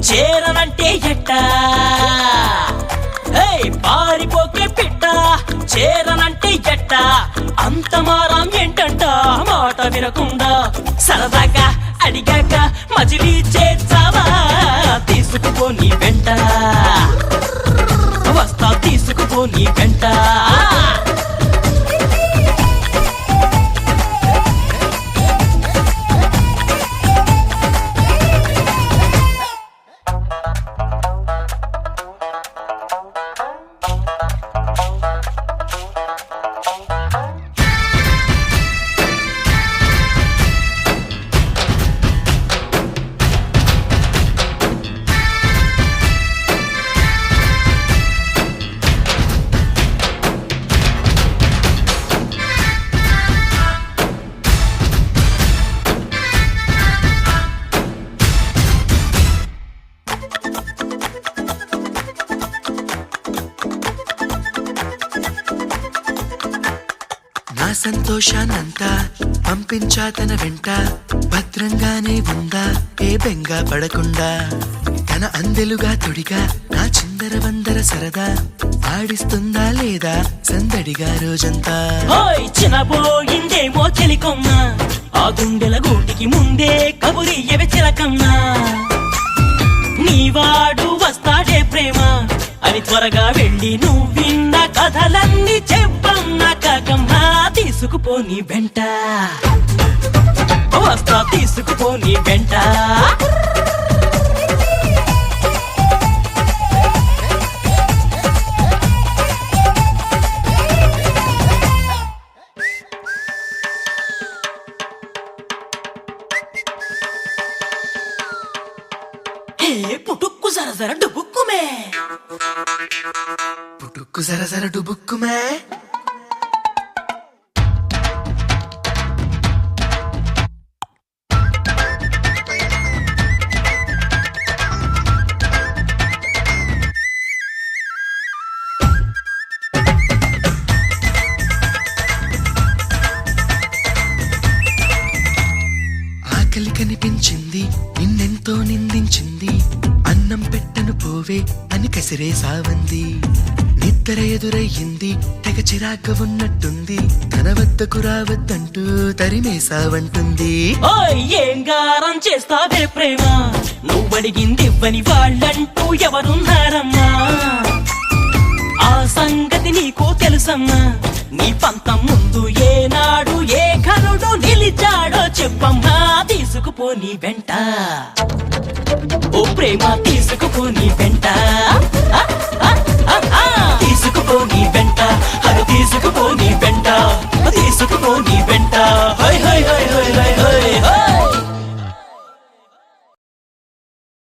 చేరనంటే ఎట్ట పారిపోకే పిట్ట చేరనంటే ఎట్ట అంత మారం ఏంటంట మాట వినకుండా సరదాగా అడిగాక మజిలీ చేర్చావా తీసుకుపో నీ వెంట వస్తా తీసుకుపో నీ వెంట నా సంతోషాన్నంతా పంపించా తన వెంట భద్రంగానే ఉందా ఏ బెంగ పడకుండా తన అందెలుగా తొడిగా నా చిందర వందర సరదా ఆడిస్తుందా లేదా సందడిగా రోజంతా చినబోయిందేమో చెలికొమ్మ ఆ గుండెల గూటికి ముందే కబురియవే చిలకమ్మా నీవాడు వస్తాడే ప్రేమ అని త్వరగా వెళ్ళి నువ్వు విన్న కథలన్నీ చెప్పమ్మా కాకమ్మా తీసుకుపో నీ వెంట వస్తా తీసుకుపో నీ వెంట పుట్టుక్కు జర డుబుక్కుమే పుట్టుక్కు జర డుబుక్కుమే ఆకలి కనిపించింది నిన్నెంతో నిందించింది అన్నం పెట్టను పోవే అని కసిరేసావంది నిద్ర ఎదురయ్యింది తెగ చిరాగ్గా ఉన్నట్టుంది తన వద్దకు రావద్దంటూ తరిమేసావంటుంది ఏం గారం చేస్తావే ప్రేమ నువ్వడిగింది ఇవ్వని వాళ్ళంటూ ఎవరున్నారమ్మా ఆ సంగతి నీకు తెలుసమ్మా నీ పంతం ముందు ఏనాడు ఏ ఘనుడు నిలిచాడో చెప్పమ్మా తీసుకుపో నీ వెంట ఓ ప్రేమ తీసుకుపో నీ వెంట